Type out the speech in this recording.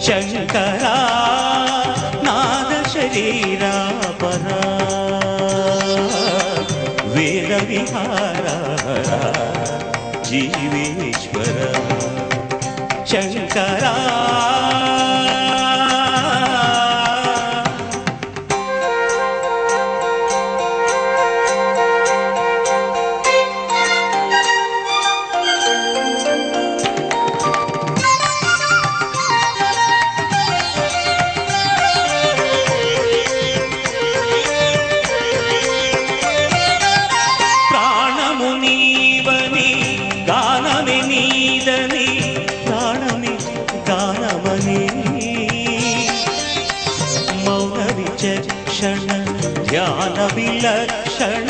शङ्करा नाद शरीरा परा वेद विहारा जीवेश्वर शङ्करा मौन विचक्षण ध्यान विलक्षण